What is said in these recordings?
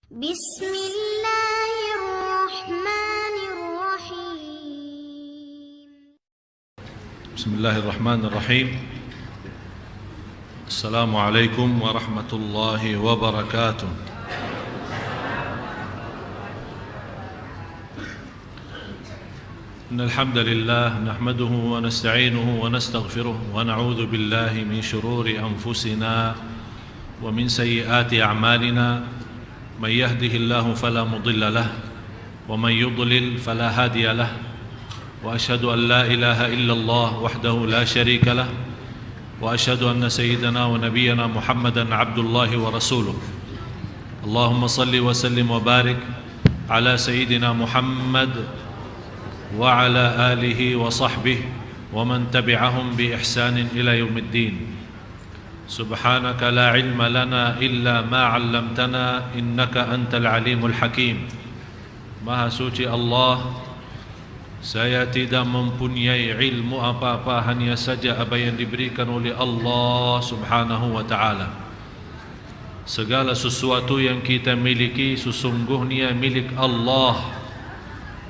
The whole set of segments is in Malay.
بسم الله الرحمن الرحيم بسم الله الرحمن الرحيم. السلام عليكم ورحمة الله وبركاته. إن الحمد لله نحمده ونستعينه ونستغفره ونعوذ بالله من شرور أنفسنا ومن سيئات أعمالنا. من يهده الله فلا مضل له ومن يضلل فلا هادي له، وأشهد أن لا إله إلا الله وحده لا شريك له، وأشهد أن سيدنا ونبينا محمدا عبد الله ورسوله. اللهم صل وسلم وبارك على سيدنا محمد وعلى آله وصحبه ومن تبعهم بإحسان إلى يوم الدين. سبحانك لا علم لنا إلا ما علمتنا إنك أنت العليم الحكيم. Maha suci Allah, saya tidak mempunyai ilmu apa-apa, hanya saja apa yang diberikan oleh Allah Subhanahu wa ta'ala. Segala sesuatu yang kita miliki sesungguhnya milik Allah.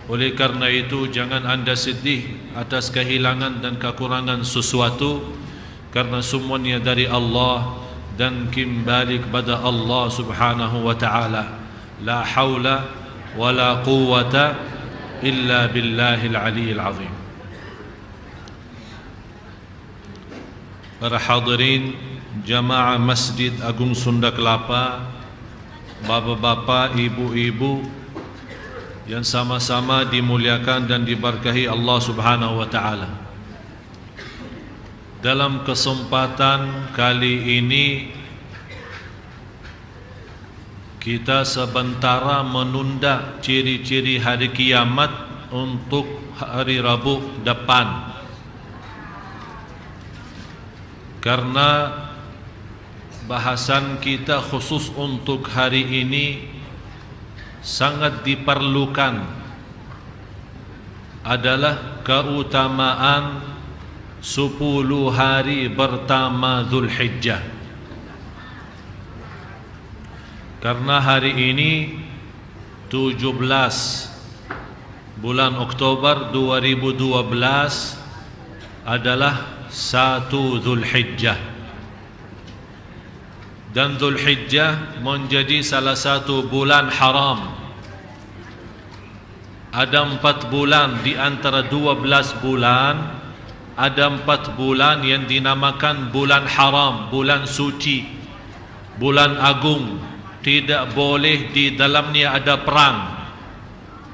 Oleh karena itu jangan anda sedih atas kehilangan dan kekurangan sesuatu, karena semuanya dari Allah dan kembali kepada Allah Subhanahu wa ta'ala. La haula wa la quwwata illa billahil aliyyil azim. Para hadirin jamaah Masjid Agung Sunda Kelapa, bapak-bapak, ibu-ibu yang sama-sama dimuliakan dan diberkahi Allah Subhanahu wa ta'ala. Dalam kesempatan kali ini kita sementara menunda ciri-ciri hari kiamat untuk hari Rabu depan, karena bahasan kita khusus untuk hari ini sangat diperlukan adalah keutamaan 10 hari pertama Zulhijjah. Karena hari ini 17 bulan Oktober 2012 adalah 1 Zulhijjah, dan Zulhijjah menjadi salah satu bulan haram. Ada 4 bulan di antara 12 bulan, ada 4 bulan yang dinamakan bulan haram, bulan suci, bulan agung. Tidak boleh di dalamnya ada perang,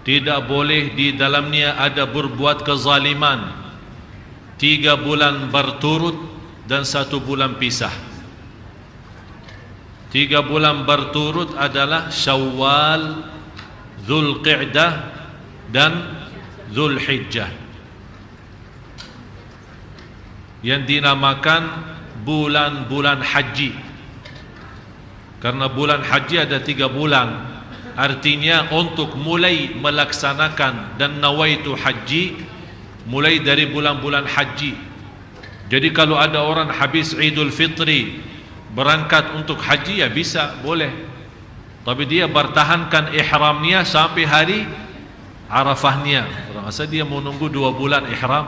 tidak boleh di dalamnya ada berbuat kezaliman. 3 bulan berturut dan 1 bulan pisah. 3 bulan berturut adalah Syawal, Zulqa'dah dan Zulhijjah, yang dinamakan bulan-bulan haji. Karena bulan haji ada 3 bulan, artinya untuk mulai melaksanakan dan nawaitu haji mulai dari bulan-bulan haji. Jadi kalau ada orang habis Idul Fitri berangkat untuk haji, ya bisa, boleh, tapi dia bertahankan ihramnya sampai hari Arafahnya. Orang asal dia mau nunggu 2 bulan ihram.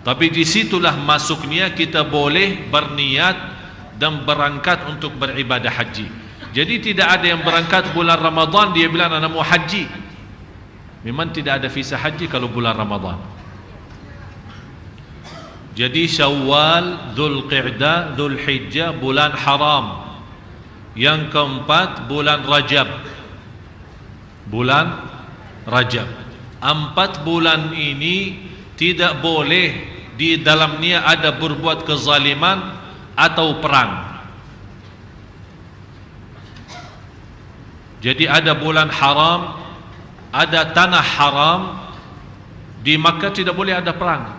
Tapi disitulah masuknya kita boleh berniat dan berangkat untuk beribadah haji. Jadi tidak ada yang berangkat bulan Ramadan dia bilang anak mau haji. Memang tidak ada visa haji kalau bulan Ramadan. Jadi Syawal, Zulqa'dah, Zulhijjah bulan haram. Yang keempat bulan Rajab. Bulan Rajab. 4 bulan ini tidak boleh di dalamnya ada berbuat kezaliman atau perang. Jadi ada bulan haram, ada tanah haram. Di Makkah tidak boleh ada perang.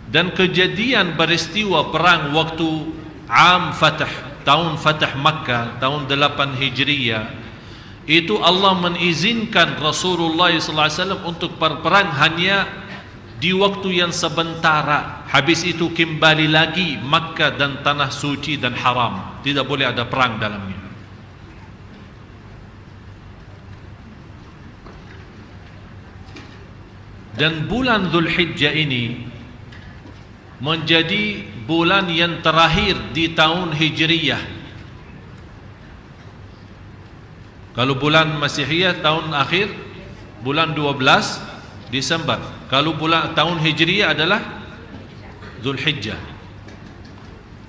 Dan kejadian peristiwa perang waktu tahun Fatah Makkah, tahun 8 Hijriyah, itu Allah mengizinkan Rasulullah SAW untuk berperang hanya di waktu yang sementara. Habis itu kembali lagi Makkah dan tanah suci dan haram, tidak boleh ada perang dalamnya. Dan bulan Zulhijjah ini menjadi bulan yang terakhir di tahun Hijriyah. Kalau bulan Masihiyah tahun akhir bulan 12 Desember. Kalau bulan tahun Hijriyah adalah Zulhijjah.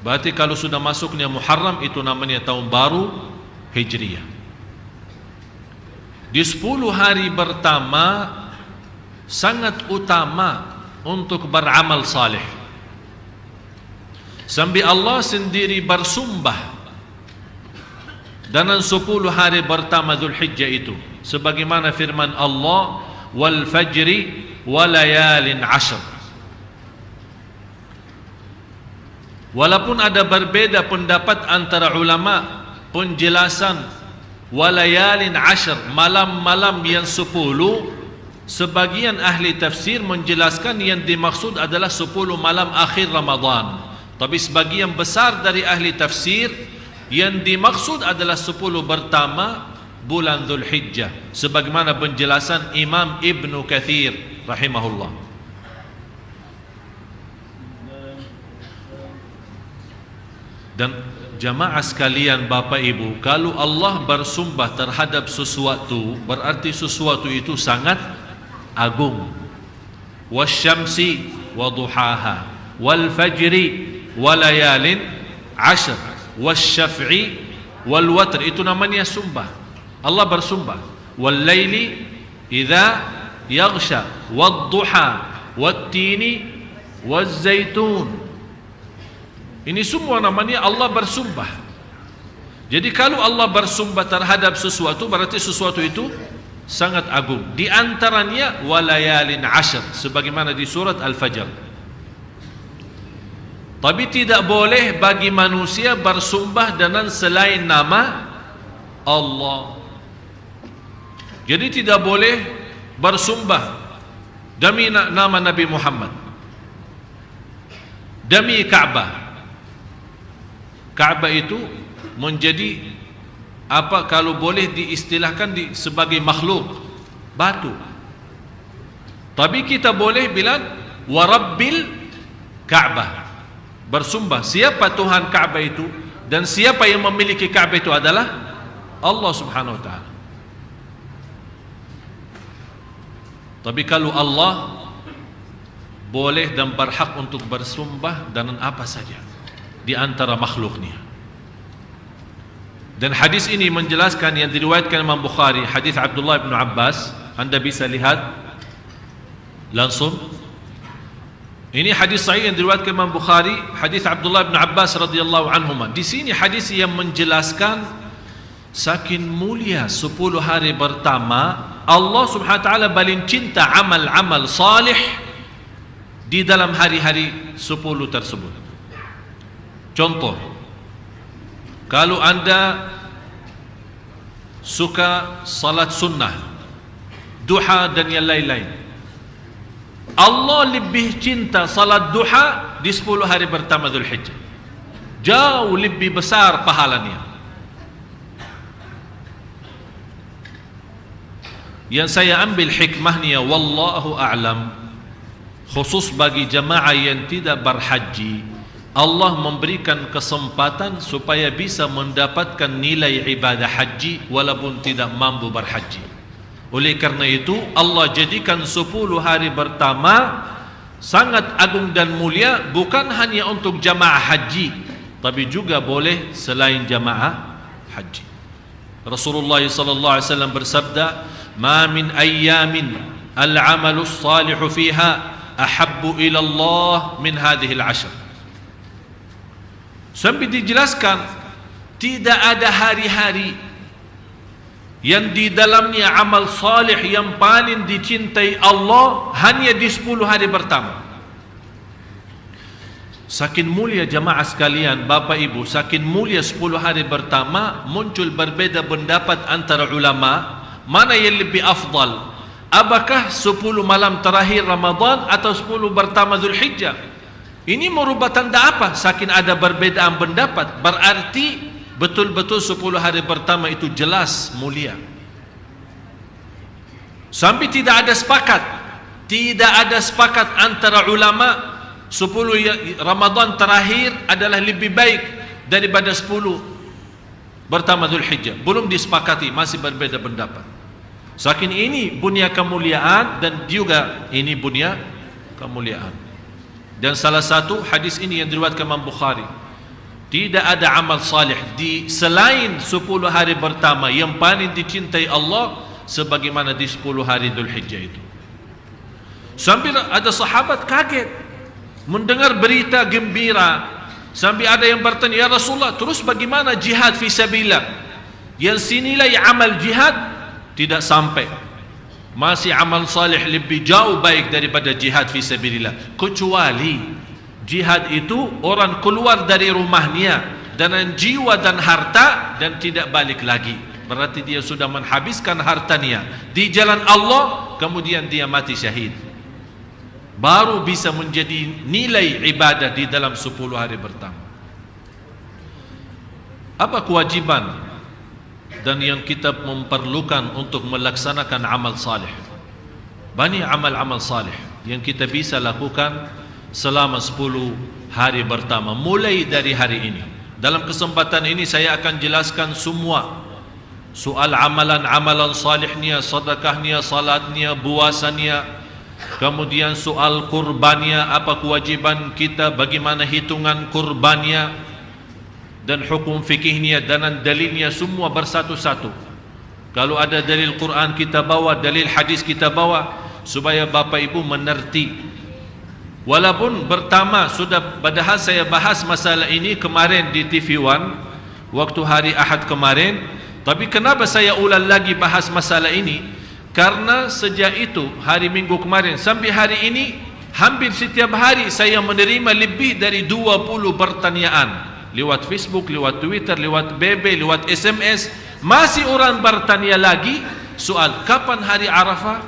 Berarti kalau sudah masuknya Muharram itu namanya tahun baru Hijriyah. Di 10 hari pertama sangat utama untuk beramal saleh. Sampai Allah sendiri bersumpah dalam 10 hari pertama Zulhijjah itu, sebagaimana firman Allah, wal fajri wa layalin ashr. Walaupun ada berbeda pendapat antara ulama, penjelasan wa layalin ashr, malam-malam yang 10, sebagian ahli tafsir menjelaskan yang dimaksud adalah 10 malam akhir Ramadan. Tapi sebagian besar dari ahli tafsir yang dimaksud adalah 10 pertama bulan Zulhijjah, sebagaimana penjelasan Imam Ibnu Katsir rahimahullah. Dan jamaah sekalian, Bapak Ibu, kalau Allah bersumpah terhadap sesuatu, berarti sesuatu itu sangat agung. Wasyamsi wa duhaha wal fajri walayalin ashr wasyaf'i wal watr, itu namanya sumpah. Allah bersumpah, wal laili idza yaghsha wad duha wat tini waz zaitun. Ini semua namanya Allah bersumpah. Jadi kalau Allah bersumpah terhadap sesuatu, berarti sesuatu itu sangat agung. Di antaranya walayalin ashr, sebagaimana di surat Al-Fajr. Tapi tidak boleh bagi manusia bersumpah dengan selain nama Allah. Jadi tidak boleh bersumpah demi nama Nabi Muhammad, demi Ka'bah. Ka'bah itu menjadi apa, kalau boleh diistilahkan sebagai makhluk, batu. Tapi kita boleh bilang warabbil Ka'bah, bersumpah siapa Tuhan Ka'bah itu, dan siapa yang memiliki Ka'bah itu adalah Allah Subhanahu wa ta'ala. Tapi kalau Allah boleh dan berhak untuk bersumpah dengan apa saja di antara makhluknya. Dan hadis ini menjelaskan yang diriwayatkan Imam Bukhari, hadis Abdullah bin Abbas. Anda bisa lihat langsung. Ini hadis sahih yang diriwayatkan Imam Bukhari, hadis Abdullah bin Abbas radhiyallahu anhuma. Di sini hadis yang menjelaskan saking mulia 10 hari pertama, Allah Subhanahu wa taala paling cinta amal-amal salih di dalam hari-hari 10 tersebut. Contoh, kalau Anda suka salat sunnah, duha dan yang lain-lain, Allah lebih cinta salat duha di 10 hari pertama Zulhijjah. Jauh lebih besar pahalanya. Yang saya ambil hikmahnya, wallahu a'lam, khusus bagi jamaah yang tidak berhaji, Allah memberikan kesempatan supaya bisa mendapatkan nilai ibadah haji walaupun tidak mampu berhaji. Oleh karena itu Allah jadikan 10 hari pertama sangat agung dan mulia, bukan hanya untuk jamaah haji, tapi juga boleh selain jamaah haji. Rasulullah sallallahu alaihi wasallam bersabda, "Ma min ayyamin al-'amalu as-salihu fiha ahabbu ila Allah min hadhihi al-'ashr." Sampai dijelaskan tidak ada hari-hari yang di dalamnya amal salih yang paling dicintai Allah hanya di 10 hari pertama. Saking mulia jamaah sekalian, Bapak Ibu, saking mulia 10 hari pertama, muncul berbeda pendapat antara ulama mana yang lebih afdal. Apakah 10 malam terakhir Ramadan atau 10 pertama Zulhijjah? Ini merupakan tanda apa? Saking ada perbedaan pendapat, berarti betul-betul 10 hari pertama itu jelas mulia. Sampai tidak ada sepakat Tidak ada sepakat antara ulama 10 Ramadan terakhir adalah lebih baik daripada 10 pertama Zulhijjah. Belum disepakati, masih berbeza pendapat. Saking ini bunya kemuliaan dan juga ini bunya kemuliaan. Dan salah satu hadis ini yang diriwayatkan Imam Bukhari, tidak ada amal salih di selain 10 hari pertama yang paling dicintai Allah sebagaimana di 10 hari Zulhijjah itu. Sambil ada sahabat kaget mendengar berita gembira, sampai ada yang bertanya, ya Rasulullah, terus bagaimana jihad fisabilillah yang sinilai amal jihad tidak sampai, masih amal salih lebih jauh baik daripada jihad fisabilillah, kecuali jihad itu orang keluar dari rumahnya dengan jiwa dan harta dan tidak balik lagi, berarti dia sudah menghabiskan hartanya di jalan Allah, kemudian dia mati syahid, baru bisa menjadi nilai ibadah di dalam 10 hari pertama. Apa kewajiban dan yang kita memerlukan untuk melaksanakan amal salih? Banyak amal-amal salih yang kita bisa lakukan selama 10 hari pertama, mulai dari hari ini. Dalam kesempatan ini saya akan jelaskan semua soal amalan-amalan salihnya, sedekahnya, salatnya, puasanya, kemudian soal kurbannya, apa kewajiban kita, bagaimana hitungan kurbannya, dan hukum fikihnya dan dalilnya semua bersatu-satu. Kalau ada dalil Quran kita bawa, dalil hadis kita bawa, supaya Bapak Ibu mengerti. Walaupun pertama sudah, padahal saya bahas masalah ini kemarin di TV One waktu hari Ahad kemarin, tapi kenapa saya ulang lagi bahas masalah ini? Karena sejak itu hari Minggu kemarin sampai hari ini, hampir setiap hari saya menerima lebih dari 20 pertanyaan lewat Facebook, lewat Twitter, lewat BB, lewat SMS. Masih orang bertanya lagi soal kapan hari Arafah,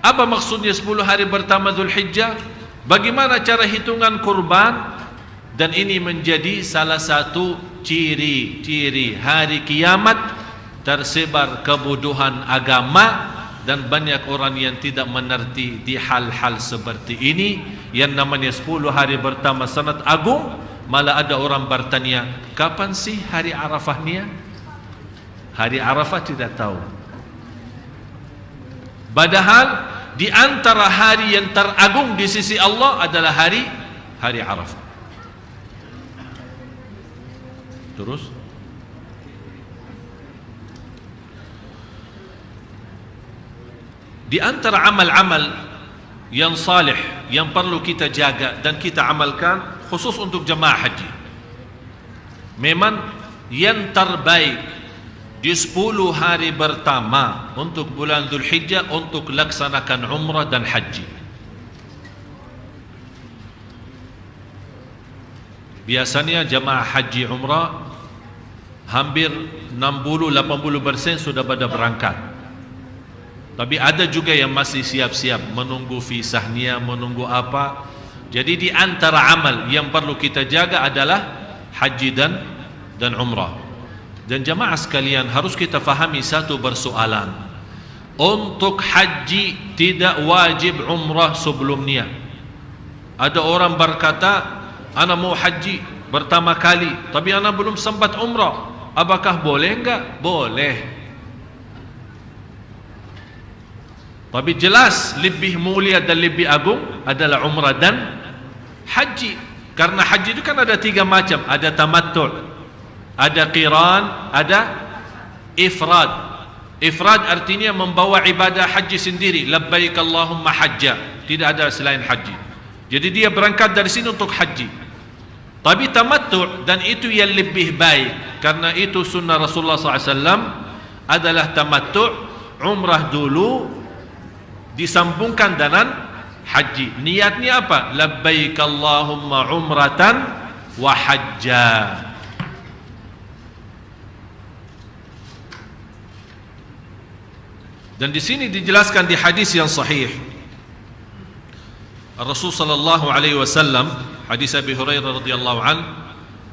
apa maksudnya 10 hari pertama Zulhijjah, bagaimana cara hitungan kurban. Dan ini menjadi salah satu ciri-ciri hari kiamat, tersebar kebodohan agama dan banyak orang yang tidak mengerti di hal-hal seperti ini. Yang namanya 10 hari pertama sangat agung, malah ada orang bertanya, kapan sih hari Arafahnya? Hari Arafah tidak tahu. Padahal di antara hari yang teragung di sisi Allah adalah hari Arafah. Terus di antara amal-amal yang salih yang perlu kita jaga dan kita amalkan khusus untuk jemaah haji, memang yang terbaik di 10 hari pertama untuk bulan Zulhijjah untuk laksanakan umrah dan haji. Biasanya jemaah haji umrah hampir 60-80% sudah pada berangkat. Tapi ada juga yang masih siap-siap menunggu visahnya, menunggu apa. Jadi di antara amal yang perlu kita jaga adalah haji dan umrah. Dan jamaah sekalian, harus kita fahami satu persoalan. Untuk haji tidak wajib umrah sebelumnya. Ada orang berkata, ana mau haji pertama kali, tapi ana belum sempat umrah. Apakah boleh enggak? Boleh. Tapi jelas lebih mulia dan lebih agung adalah umrah dan haji. Karena haji itu kan ada 3 macam. Ada tamattu', ada qiran, ada ifrad. Ifrad artinya membawa ibadah haji sendiri. Labbaik Allahumma hajja. Tidak ada selain haji. Jadi dia berangkat dari sini untuk haji. Tapi tamattu' dan itu yang lebih baik. Karena itu sunnah Rasulullah SAW adalah tamattu', umrah dulu disambungkan dengan haji. Niatnya apa? Labbaik Allahumma umratan wa hajja. Dan di sini dijelaskan di hadis yang sahih, Rasul sallallahu alaihi wasallam, hadis Abi Hurairah radhiyallahu an,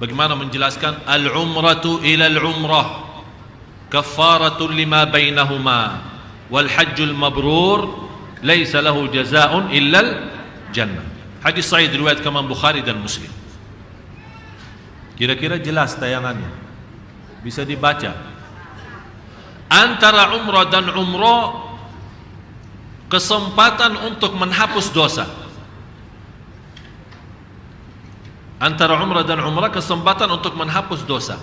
bagaimana menjelaskan al-umratu ila al-umrah kaffaratun lima bainahuma wal hajjul mabrur laisa lahu jazaa'un illal jannah. Hadis sahih riwayat Imam Bukhari dan Muslim. Kira-kira jelas tayangannya, bisa dibaca. Antara umrah dan umrah kesempatan untuk menghapus dosa. Antara umrah dan umrah kesempatan untuk menghapus dosa.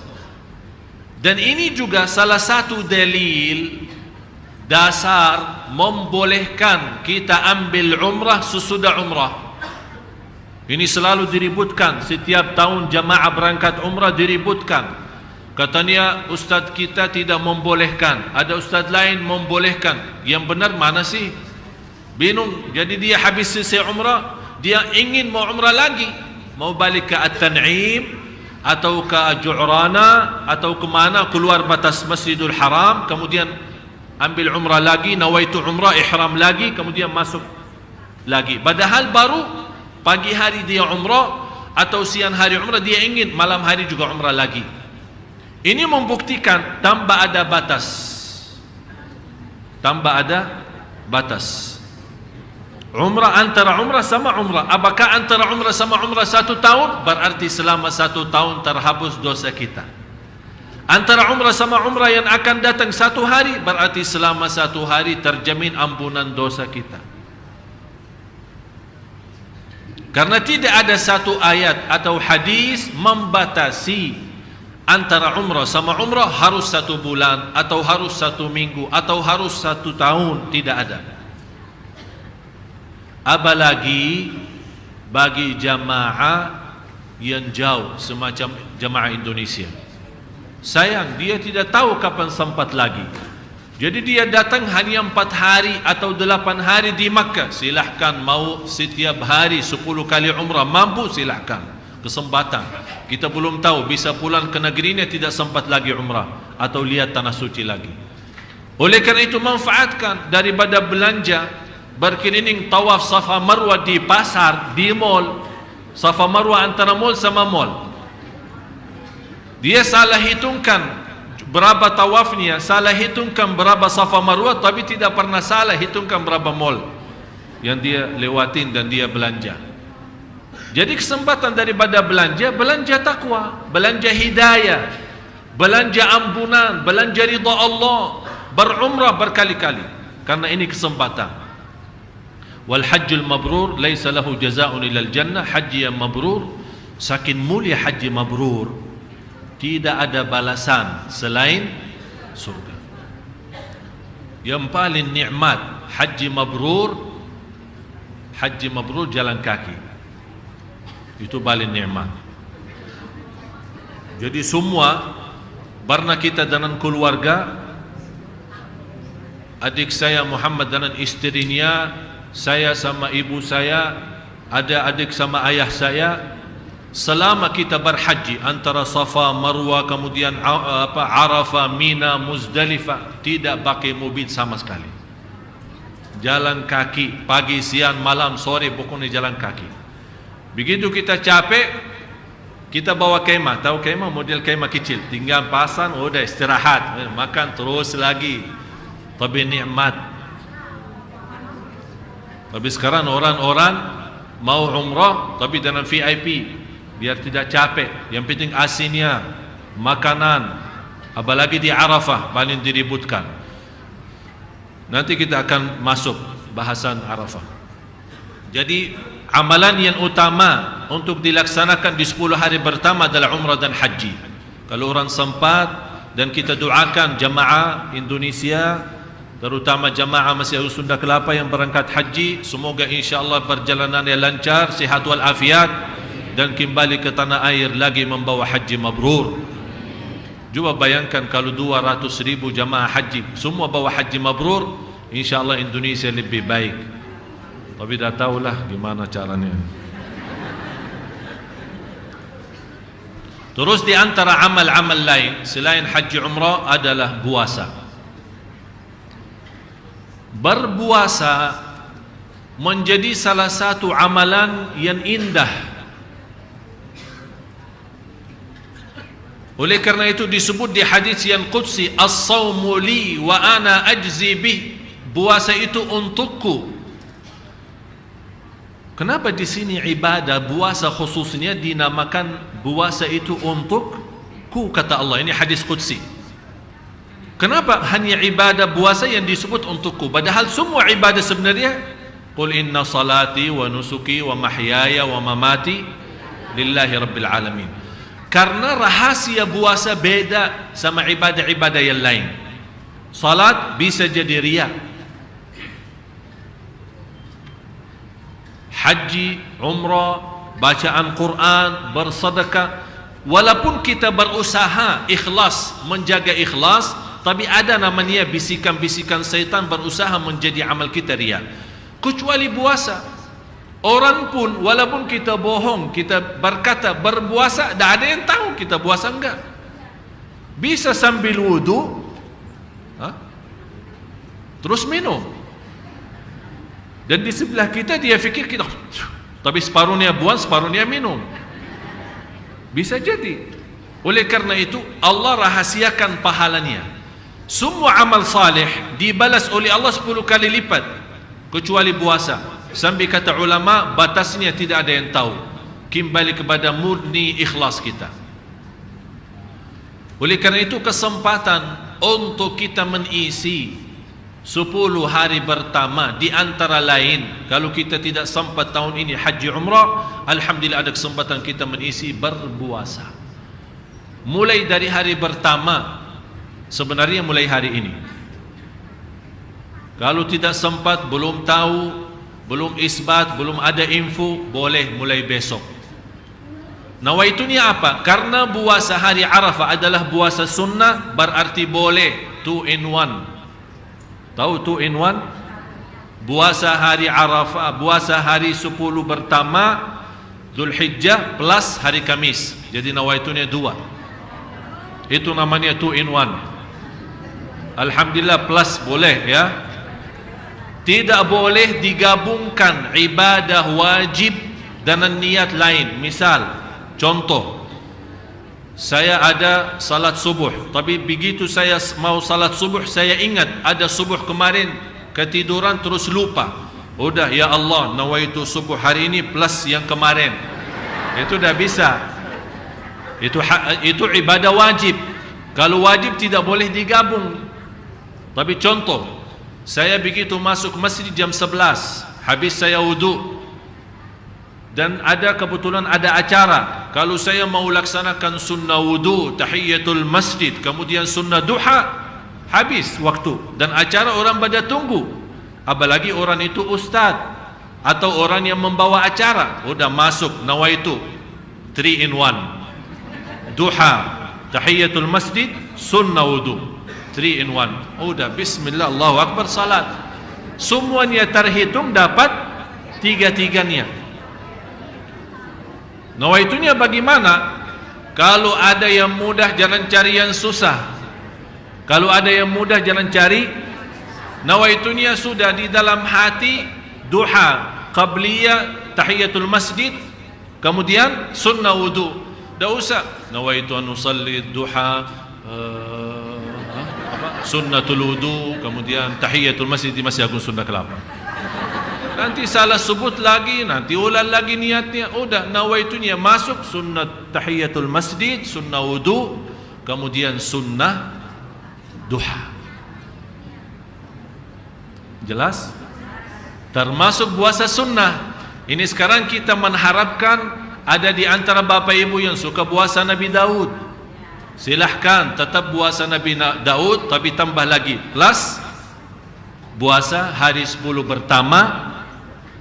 Dan ini juga salah satu dalil dasar membolehkan kita ambil umrah sesudah umrah. Ini selalu diributkan, setiap tahun jamaah berangkat umrah diributkan. Katanya ustaz kita tidak membolehkan, ada ustaz lain membolehkan. Yang benar mana sih? Bingung. Jadi dia habis selesai umrah, dia ingin mau umrah lagi, mau balik ke At-Tan'im atau ke Ju'rana atau ke mana, keluar batas Masjidul Haram, kemudian ambil umrah lagi, nawaitu umrah, ihram lagi, kemudian masuk lagi. Padahal baru pagi hari dia umrah atau siang hari umrah, dia ingin malam hari juga umrah lagi. Ini membuktikan tanpa ada batas. Tanpa ada batas. Umrah antara umrah sama umrah. Apakah antara umrah sama umrah 1 tahun? Berarti selama 1 tahun terhapus dosa kita. Antara umrah sama umrah yang akan datang 1 hari, berarti selama 1 hari terjamin ampunan dosa kita. Karena tidak ada satu ayat atau hadis membatasi antara umrah sama umrah harus 1 bulan atau harus 1 minggu atau harus 1 tahun, tidak ada. Apalagi bagi jamaah yang jauh semacam jamaah Indonesia. Sayang, dia tidak tahu kapan sempat lagi. Jadi dia datang hanya 4 hari atau 8 hari di Makkah. Silahkan, mau setiap hari 10 kali umrah, mampu silahkan. Kesempatan. Kita belum tahu, bisa pulang ke negerinya tidak sempat lagi umrah atau lihat tanah suci lagi. Oleh kerana itu manfaatkan daripada belanja berkeliling tawaf Safa Marwah di pasar, di mall. Safa Marwah antara mall sama mall. Dia salah hitungkan berapa tawafnya, salah hitungkan berapa Safa Marwah, tapi tidak pernah salah hitungkan berapa mall yang dia lewatin dan dia belanja. Jadi kesempatan daripada belanja, belanja takwa, belanja hidayah, belanja ampunan, belanja ridha Allah, berumrah berkali-kali. Karena ini kesempatan. Wal hajjul mabrur laisa lahu jazaa'un ilal jannah. Haji yang mabrur, saking mulia haji mabrur, tidak ada balasan selain surga. Yang paling nikmat haji mabrur jalan kaki. Itu paling nikmat. Jadi semua karena kita dengan keluarga, adik saya Muhammad dengan istrinya, saya sama ibu saya, ada adik sama ayah saya, selama kita berhaji antara Safa, Marwah, kemudian Arafah, Mina, Muzdalifah, tidak pakai mobil sama sekali. Jalan kaki, pagi, siang, malam, sore, pokoknya jalan kaki. Begitu kita capek, kita bawa kemah. Tahu kemah? Model kemah kecil, tinggal pasang, udah istirahat, makan terus lagi. Tapi nikmat. Tapi sekarang orang-orang mau umrah tapi dengan VIP, biar tidak capek. Yang penting asinnya, makanan, apalagi di Arafah paling diributkan. Nanti kita akan masuk bahasan Arafah. Jadi amalan yang utama untuk dilaksanakan di 10 hari pertama adalah umrah dan haji. Kalau orang sempat, dan kita doakan jamaah Indonesia, terutama jamaah Masjid Sunda Kelapa yang berangkat haji, semoga insyaAllah perjalanannya lancar, sihat walafiat, dan kembali ke tanah air lagi membawa haji mabrur. Cuba bayangkan kalau 200,000 jamaah haji semua bawa haji mabrur, insyaAllah Indonesia lebih baik. Tapi dah tahulah gimana caranya. Terus di antara amal-amal lain selain haji umrah adalah puasa. Berpuasa menjadi salah satu amalan yang indah. Oleh kerana itu disebut di hadis yang qudsi, as-sawmu li wa ana ajzi bih. Puasa itu untukku Kenapa di sini ibadah puasa khususnya dinamakan puasa itu untukku, kata Allah. Ini hadis qudsi. Kenapa hanya ibadah puasa yang disebut untukku, padahal semua ibadah sebenarnya qul inna salati wa nusuki wa mahyaya wa mamati lillahi rabbil alamin. Karena rahasia puasa beda sama ibadah-ibadah yang lain. Salat bisa jadi riya, haji, umrah, bacaan Quran, bersedekah, walaupun kita berusaha ikhlas, menjaga ikhlas, tapi ada namanya bisikan-bisikan syaitan berusaha menjadi amal kita riya. Kecuali puasa, orang pun walaupun kita bohong, kita berkata berpuasa, tak ada yang tahu kita puasa enggak. Bisa sambil wudu terus minum, dan di sebelah kita dia fikir kita, tapi separuhnya buang, separuhnya minum. Bisa jadi. Oleh karena itu Allah rahasiakan pahalanya. Semua amal salih dibalas oleh Allah 10 kali lipat kecuali puasa. Sampai kata ulama batasnya tidak ada yang tahu. Kembali kepada murni ikhlas kita. Oleh karena itu kesempatan untuk kita mengisi 10 hari pertama, di antara lain kalau kita tidak sempat tahun ini haji umrah, alhamdulillah ada kesempatan kita mengisi berpuasa. Mulai dari hari pertama, sebenarnya mulai hari ini. Kalau tidak sempat, belum tahu, belum isbat, belum ada info, boleh mulai besok. Nawaitunya apa? Karena puasa hari Arafah adalah puasa sunnah, berarti boleh 2 in 1. Tahu 2 in 1? Puasa hari Arafah, puasa hari 10 pertama Zulhijjah plus hari Kamis. Jadi nawaitunya 2. Itu namanya 2 in 1. Alhamdulillah, plus boleh ya. Tidak boleh digabungkan ibadah wajib dengan niat lain. Misal, contoh, saya ada salat subuh, tapi begitu saya mau salat subuh, saya ingat ada subuh kemarin, ketiduran terus lupa. Udah, ya Allah, nawaitu subuh hari ini plus yang kemarin. Itu dah bisa. Itu ibadah wajib. Kalau wajib tidak boleh digabung. Tapi contoh, saya begitu masuk masjid jam 11, habis saya wudu, dan ada kebetulan ada acara. Kalau saya mau laksanakan sunnah wudu, tahiyatul masjid, kemudian sunnah duha, habis waktu dan acara orang pada tunggu. Apalagi orang itu ustaz atau orang yang membawa acara, udah masuk nawaitu 3 in 1. Duha, tahiyatul masjid, sunnah wudu, 3 in 1. Udah bismillah, Allahu akbar, salat. Semuanya terhitung dapat tiga-tiganya. Nawaitunya bagaimana? Kalau ada yang mudah, jangan cari yang susah. Kalau ada yang mudah, jangan cari. Nawaitunya sudah di dalam hati, duha, qabliyah, tahiyatul masjid, kemudian sunnah wudu. Dah usah nawaitu an usalli duha, sunnatul wudu, kemudian tahiyatul masjid di Masjid Agung Sunda Kelapa. Nanti salah sebut lagi, nanti ulang lagi niatnya. Udah, nawaitunya masuk sunnah tahiyatul masjid, sunnah wudu, kemudian sunnah duha. Jelas? Termasuk puasa sunnah. Ini sekarang kita mengharapkan ada di antara bapak ibu yang suka puasa Nabi Daud. Silahkan tetap puasa Nabi Daud, tapi tambah lagi plus puasa hari 10 pertama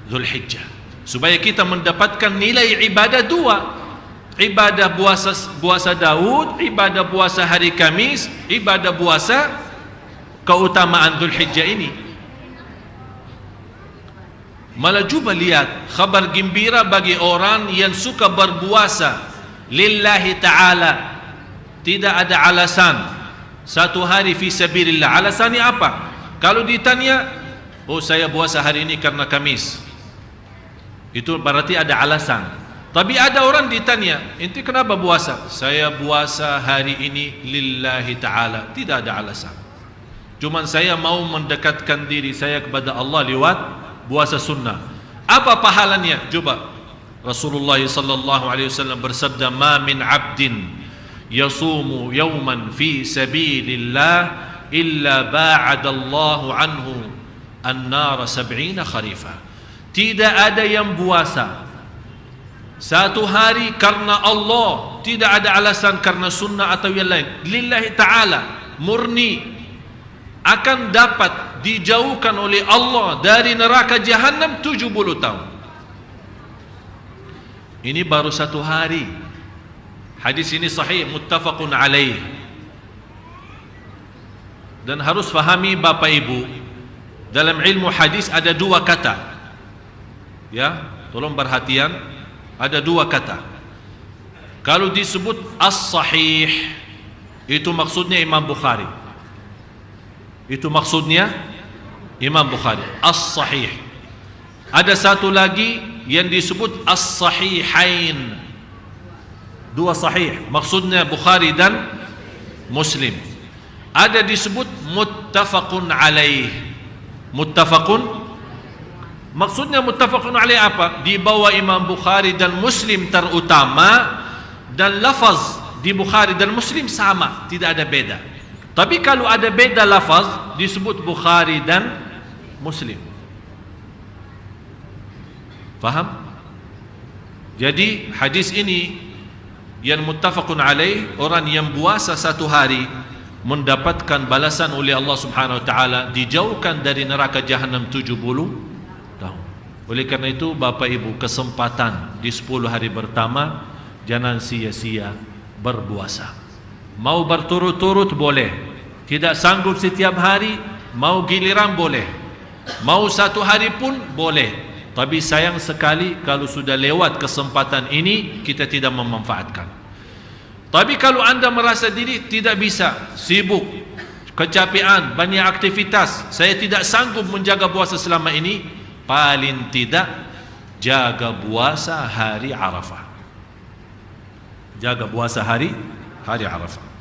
Zulhijjah, supaya kita mendapatkan nilai ibadah 2. Ibadah puasa Daud, ibadah puasa hari Kamis, ibadah puasa keutamaan Zulhijjah ini. Malah coba lihat kabar gembira bagi orang yang suka berpuasa lillahi ta'ala. Tidak ada alasan. Satu hari fi sabilillah. Alasannya apa? Kalau ditanya, oh saya puasa hari ini karena Kamis, itu berarti ada alasan. Tapi ada orang ditanya, ente kenapa puasa? Saya puasa hari ini lillahi ta'ala. Tidak ada alasan. Cuman saya mau mendekatkan diri saya kepada Allah lewat puasa sunnah. Apa pahalanya? Coba. Rasulullah sallallahu alaihi wasallam bersabda, "Ma min 'abdin yasumu yawman fi sabilillah illa ba'ada Allahu anhu an-nar 70 kharifa." Tidak ada yang puasa satu hari karena Allah, tidak ada alasan karena sunnah atau yang lain, lillahi ta'ala, murni, akan dapat dijauhkan oleh Allah dari neraka jahanam 70 tahun. Ini baru satu hari. Hadis ini sahih, muttafaqun alaih. Dan harus fahami Bapak Ibu, dalam ilmu hadis ada dua kata. Ya, tolong perhatian. Ada dua kata. Kalau disebut as-sahih, itu maksudnya Imam Bukhari. Itu maksudnya Imam Bukhari, as-sahih. Ada satu lagi yang disebut as-sahihain. Dua sahih, maksudnya Bukhari dan Muslim. Ada disebut muttafaqun alaih. Muttafaqun, maksudnya muttafaqun alaih apa? Di bawah Imam Bukhari dan Muslim terutama, dan lafaz di Bukhari dan Muslim sama, tidak ada beda. Tapi kalau ada beda lafaz, disebut Bukhari dan Muslim. Faham? Jadi hadis ini yang muttafaqun alaih, orang yang puasa satu hari mendapatkan balasan oleh Allah Subhanahu wa taala, dijauhkan dari neraka jahanam 70 tahun. Oleh karena itu Bapak Ibu, kesempatan di 10 hari pertama jangan sia-sia berpuasa. Mau berturut-turut boleh, tidak sanggup setiap hari, mau giliran boleh, mau satu hari pun boleh. Tapi sayang sekali kalau sudah lewat kesempatan ini kita tidak memanfaatkan. Tapi kalau anda merasa diri tidak bisa, sibuk, kecapean, banyak aktivitas, saya tidak sanggup menjaga puasa selama ini, paling tidak jaga puasa hari Arafah. Jaga puasa hari Arafah.